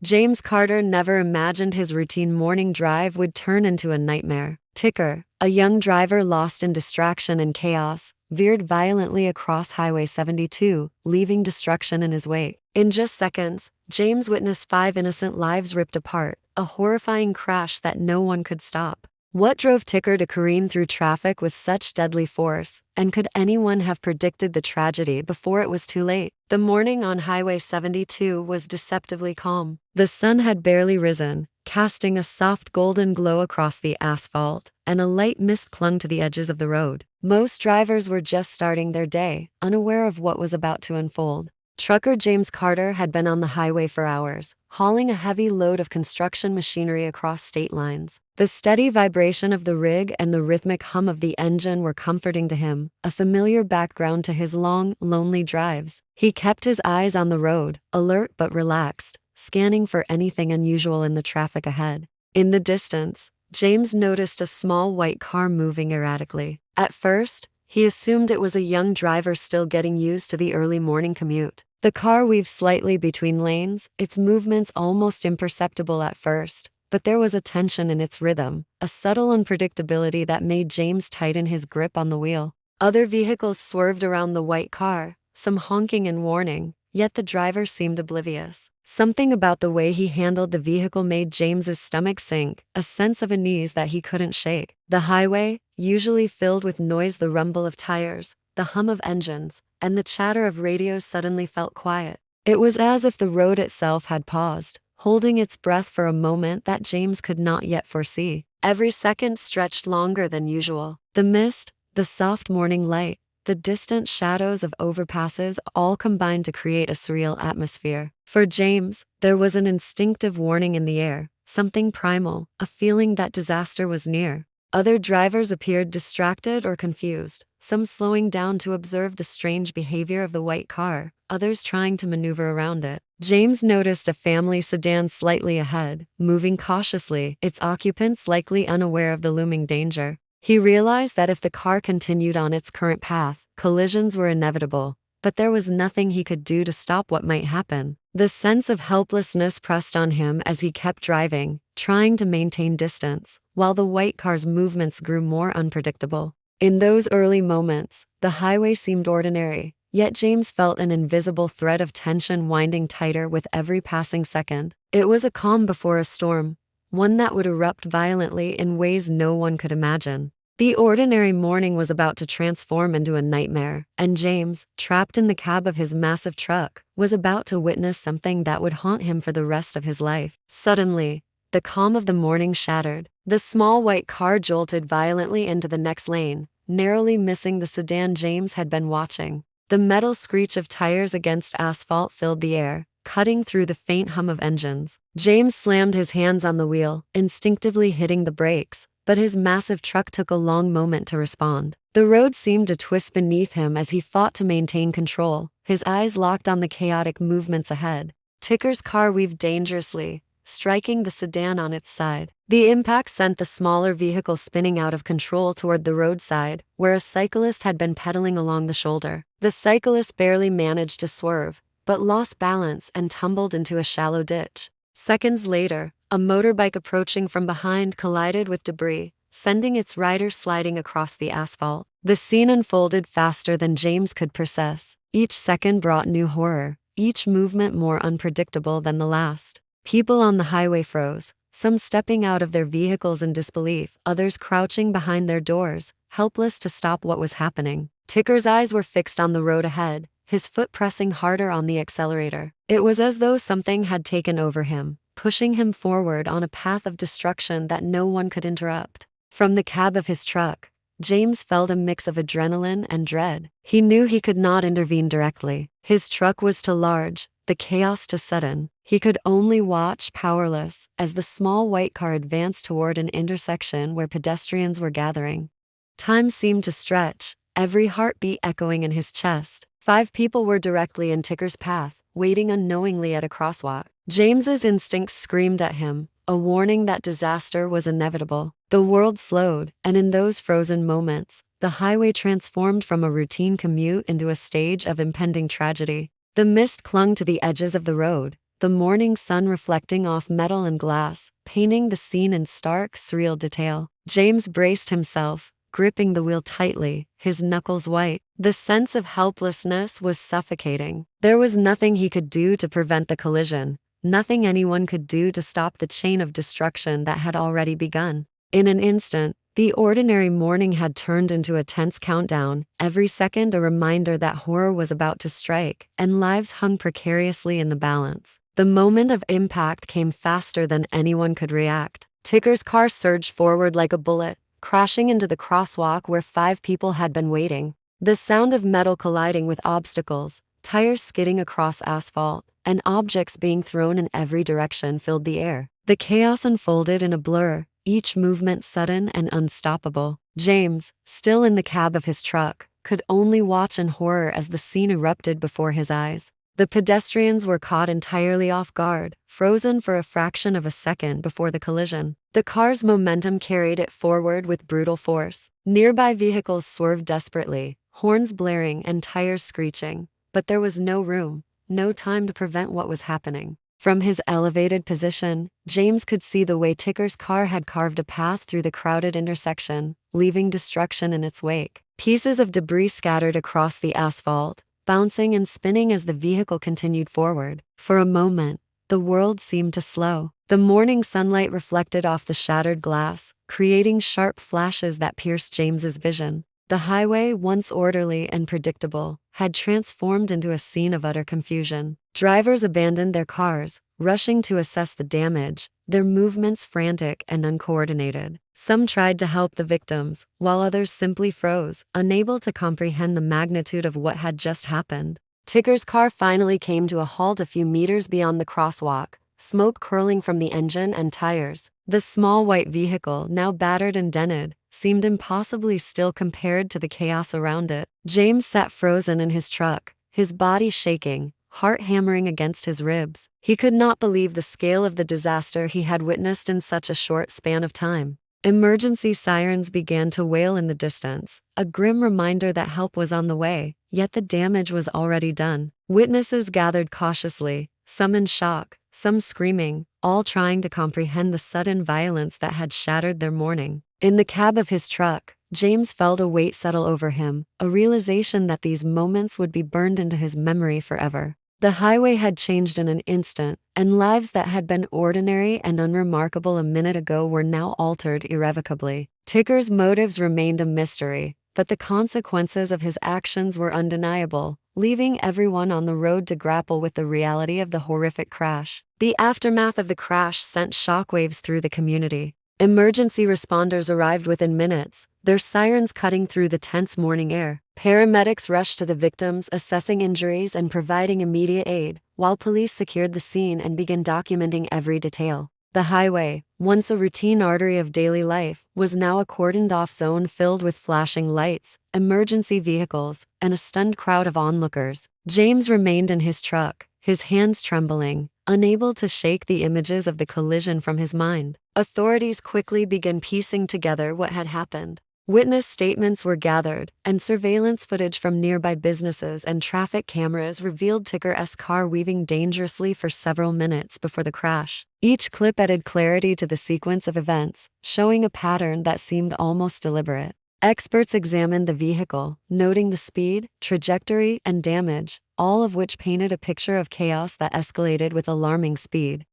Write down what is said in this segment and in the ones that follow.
James Carter never imagined his routine morning drive would turn into a nightmare. Tikor, a young driver lost in distraction and chaos, veered violently across Highway 72, leaving destruction in his wake. In just seconds, James witnessed 5 innocent lives ripped apart, a horrifying crash that no one could stop. What drove Tikor to careen through traffic with such deadly force, and could anyone have predicted the tragedy before it was too late? The morning on Highway 72 was deceptively calm. The sun had barely risen, casting a soft golden glow across the asphalt, and a light mist clung to the edges of the road. Most drivers were just starting their day, unaware of what was about to unfold. Trucker James Carter had been on the highway for hours, hauling a heavy load of construction machinery across state lines. The steady vibration of the rig and the rhythmic hum of the engine were comforting to him, a familiar background to his long, lonely drives. He kept his eyes on the road, alert but relaxed, scanning for anything unusual in the traffic ahead. In the distance, James noticed a small white car moving erratically. At first, he assumed it was a young driver still getting used to the early morning commute. The car weaved slightly between lanes, its movements almost imperceptible at first, but there was a tension in its rhythm, a subtle unpredictability that made James tighten his grip on the wheel. Other vehicles swerved around the white car, some honking and warning, yet the driver seemed oblivious. Something about the way he handled the vehicle made James's stomach sink, a sense of unease that he couldn't shake. The highway, usually filled with noise, the rumble of tires, the hum of engines, and the chatter of radios suddenly felt quiet. It was as if the road itself had paused, holding its breath for a moment that James could not yet foresee. Every second stretched longer than usual. The mist, the soft morning light, the distant shadows of overpasses all combined to create a surreal atmosphere. For James, there was an instinctive warning in the air, something primal, a feeling that disaster was near. Other drivers appeared distracted or confused, some slowing down to observe the strange behavior of the white car, others trying to maneuver around it. James noticed a family sedan slightly ahead, moving cautiously, its occupants likely unaware of the looming danger. He realized that if the car continued on its current path, collisions were inevitable, but there was nothing he could do to stop what might happen. The sense of helplessness pressed on him as he kept driving, trying to maintain distance, while the white car's movements grew more unpredictable. In those early moments, the highway seemed ordinary, yet James felt an invisible thread of tension winding tighter with every passing second. It was a calm before a storm, one that would erupt violently in ways no one could imagine. The ordinary morning was about to transform into a nightmare, and James, trapped in the cab of his massive truck, was about to witness something that would haunt him for the rest of his life. Suddenly, the calm of the morning shattered. The small white car jolted violently into the next lane, narrowly missing the sedan James had been watching. The metal screech of tires against asphalt filled the air, cutting through the faint hum of engines. James slammed his hands on the wheel, instinctively hitting the brakes, but his massive truck took a long moment to respond. The road seemed to twist beneath him as he fought to maintain control, his eyes locked on the chaotic movements ahead. Tikor's car weaved dangerously, striking the sedan on its side. The impact sent the smaller vehicle spinning out of control toward the roadside, where a cyclist had been pedaling along the shoulder. The cyclist barely managed to swerve, but lost balance and tumbled into a shallow ditch. Seconds later, a motorbike approaching from behind collided with debris, sending its rider sliding across the asphalt. The scene unfolded faster than James could process. Each second brought new horror, each movement more unpredictable than the last. People on the highway froze, some stepping out of their vehicles in disbelief, others crouching behind their doors, helpless to stop what was happening. Tikor's eyes were fixed on the road ahead, his foot pressing harder on the accelerator. It was as though something had taken over him, pushing him forward on a path of destruction that no one could interrupt. From the cab of his truck, James felt a mix of adrenaline and dread. He knew he could not intervene directly. His truck was too large, the chaos too sudden. He could only watch, powerless, as the small white car advanced toward an intersection where pedestrians were gathering. Time seemed to stretch, every heartbeat echoing in his chest. 5 people were directly in Tikor's path, waiting unknowingly at a crosswalk. James's instincts screamed at him, a warning that disaster was inevitable. The world slowed, and in those frozen moments, the highway transformed from a routine commute into a stage of impending tragedy. The mist clung to the edges of the road, the morning sun reflecting off metal and glass, painting the scene in stark, surreal detail. James braced himself, gripping the wheel tightly, his knuckles white. The sense of helplessness was suffocating. There was nothing he could do to prevent the collision, nothing anyone could do to stop the chain of destruction that had already begun. In an instant, the ordinary morning had turned into a tense countdown, every second a reminder that horror was about to strike, and lives hung precariously in the balance. The moment of impact came faster than anyone could react. Tikor's car surged forward like a bullet, crashing into the crosswalk where 5 people had been waiting. The sound of metal colliding with obstacles, tires skidding across asphalt, and objects being thrown in every direction filled the air. The chaos unfolded in a blur, each movement sudden and unstoppable. James, still in the cab of his truck, could only watch in horror as the scene erupted before his eyes. The pedestrians were caught entirely off guard, frozen for a fraction of a second before the collision. The car's momentum carried it forward with brutal force. Nearby vehicles swerved desperately, horns blaring and tires screeching, but there was no room, no time to prevent what was happening. From his elevated position, James could see the way Tikor's car had carved a path through the crowded intersection, leaving destruction in its wake. Pieces of debris scattered across the asphalt, bouncing and spinning as the vehicle continued forward. For a moment, the world seemed to slow. The morning sunlight reflected off the shattered glass, creating sharp flashes that pierced James's vision. The highway, once orderly and predictable, had transformed into a scene of utter confusion. Drivers abandoned their cars, rushing to assess the damage, their movements frantic and uncoordinated. Some tried to help the victims, while others simply froze, unable to comprehend the magnitude of what had just happened. Tikor's car finally came to a halt a few meters beyond the crosswalk, smoke curling from the engine and tires. The small white vehicle, now battered and dented, seemed impossibly still compared to the chaos around it. James sat frozen in his truck, his body shaking, heart hammering against his ribs. He could not believe the scale of the disaster he had witnessed in such a short span of time. Emergency sirens began to wail in the distance, a grim reminder that help was on the way, yet the damage was already done. Witnesses gathered cautiously, some in shock, some screaming, all trying to comprehend the sudden violence that had shattered their morning. In the cab of his truck, James felt a weight settle over him, a realization that these moments would be burned into his memory forever. The highway had changed in an instant, and lives that had been ordinary and unremarkable a minute ago were now altered irrevocably. Tikor's motives remained a mystery, but the consequences of his actions were undeniable, leaving everyone on the road to grapple with the reality of the horrific crash. The aftermath of the crash sent shockwaves through the community. Emergency responders arrived within minutes, their sirens cutting through the tense morning air. Paramedics rushed to the victims, assessing injuries and providing immediate aid, while police secured the scene and began documenting every detail. The highway, once a routine artery of daily life, was now a cordoned-off zone filled with flashing lights, emergency vehicles, and a stunned crowd of onlookers. James remained in his truck, his hands trembling, unable to shake the images of the collision from his mind. Authorities quickly began piecing together what had happened. Witness statements were gathered, and surveillance footage from nearby businesses and traffic cameras revealed Tikor's car weaving dangerously for several minutes before the crash. Each clip added clarity to the sequence of events, showing a pattern that seemed almost deliberate. Experts examined the vehicle, noting the speed, trajectory, and damage, all of which painted a picture of chaos that escalated with alarming speed.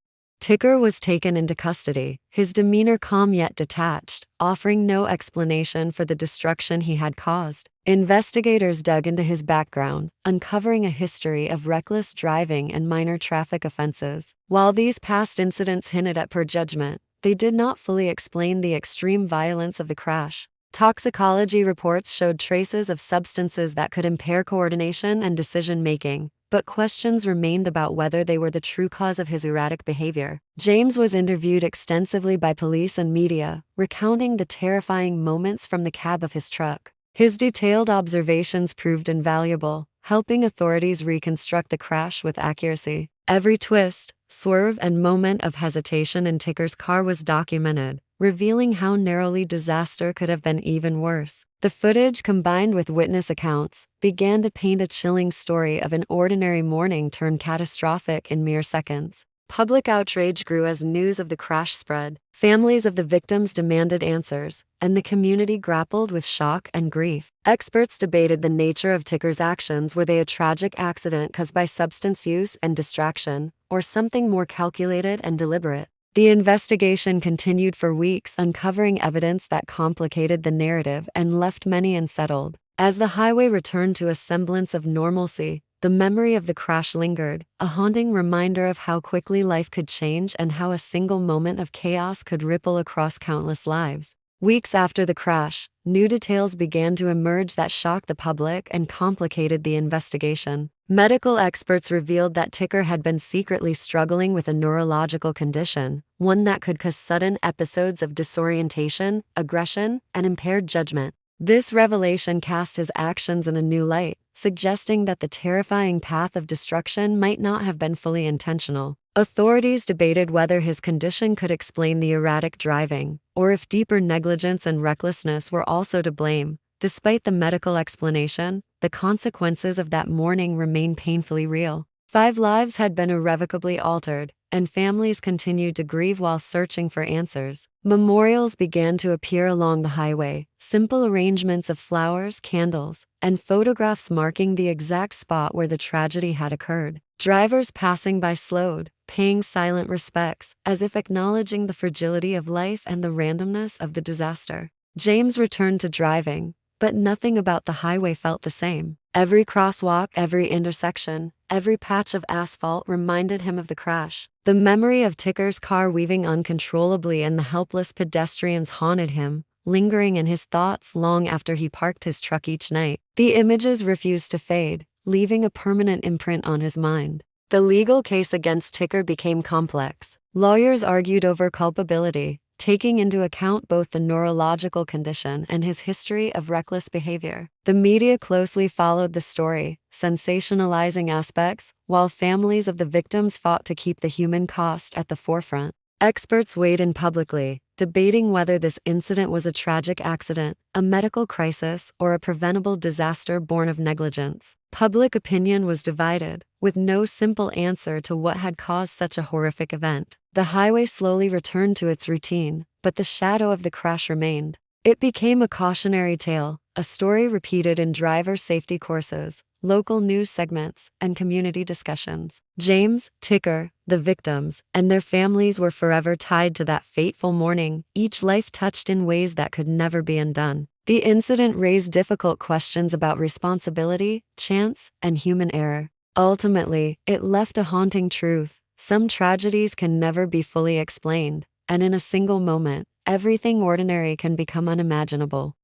Tikor was taken into custody, his demeanor calm yet detached, offering no explanation for the destruction he had caused. Investigators dug into his background, uncovering a history of reckless driving and minor traffic offenses. While these past incidents hinted at poor judgment, they did not fully explain the extreme violence of the crash. Toxicology reports showed traces of substances that could impair coordination and decision-making, but questions remained about whether they were the true cause of his erratic behavior. James was interviewed extensively by police and media, recounting the terrifying moments from the cab of his truck. His detailed observations proved invaluable, helping authorities reconstruct the crash with accuracy. Every twist, swerve, and moment of hesitation in Tikor's car was documented, revealing how narrowly disaster could have been even worse. The footage, combined with witness accounts, began to paint a chilling story of an ordinary morning turned catastrophic in mere seconds. Public outrage grew as news of the crash spread. Families of the victims demanded answers, and the community grappled with shock and grief. Experts debated the nature of Tikor's actions. Were they a tragic accident caused by substance use and distraction, or something more calculated and deliberate? The investigation continued for weeks, uncovering evidence that complicated the narrative and left many unsettled. As the highway returned to a semblance of normalcy, the memory of the crash lingered, a haunting reminder of how quickly life could change and how a single moment of chaos could ripple across countless lives. Weeks after the crash, new details began to emerge that shocked the public and complicated the investigation. Medical experts revealed that Tikor had been secretly struggling with a neurological condition, one that could cause sudden episodes of disorientation, aggression, and impaired judgment. This revelation cast his actions in a new light, suggesting that the terrifying path of destruction might not have been fully intentional. Authorities debated whether his condition could explain the erratic driving, or if deeper negligence and recklessness were also to blame. Despite the medical explanation, the consequences of that morning remained painfully real. 5 lives had been irrevocably altered, and families continued to grieve while searching for answers. Memorials began to appear along the highway, simple arrangements of flowers, candles, and photographs marking the exact spot where the tragedy had occurred. Drivers passing by slowed, paying silent respects, as if acknowledging the fragility of life and the randomness of the disaster. James returned to driving, but nothing about the highway felt the same. Every crosswalk, every intersection, every patch of asphalt reminded him of the crash. The memory of Tikor's car weaving uncontrollably and the helpless pedestrians haunted him, lingering in his thoughts long after he parked his truck each night. The images refused to fade, leaving a permanent imprint on his mind. The legal case against Tikor became complex. Lawyers argued over culpability, taking into account both the neurological condition and his history of reckless behavior. The media closely followed the story, sensationalizing aspects, while families of the victims fought to keep the human cost at the forefront. Experts weighed in publicly, debating whether this incident was a tragic accident, a medical crisis, or a preventable disaster born of negligence. Public opinion was divided, with no simple answer to what had caused such a horrific event. The highway slowly returned to its routine, but the shadow of the crash remained. It became a cautionary tale, a story repeated in driver safety courses, local news segments, and community discussions. James, Tikor, the victims, and their families were forever tied to that fateful morning, each life touched in ways that could never be undone. The incident raised difficult questions about responsibility, chance, and human error. Ultimately, it left a haunting truth. Some tragedies can never be fully explained, and in a single moment, everything ordinary can become unimaginable.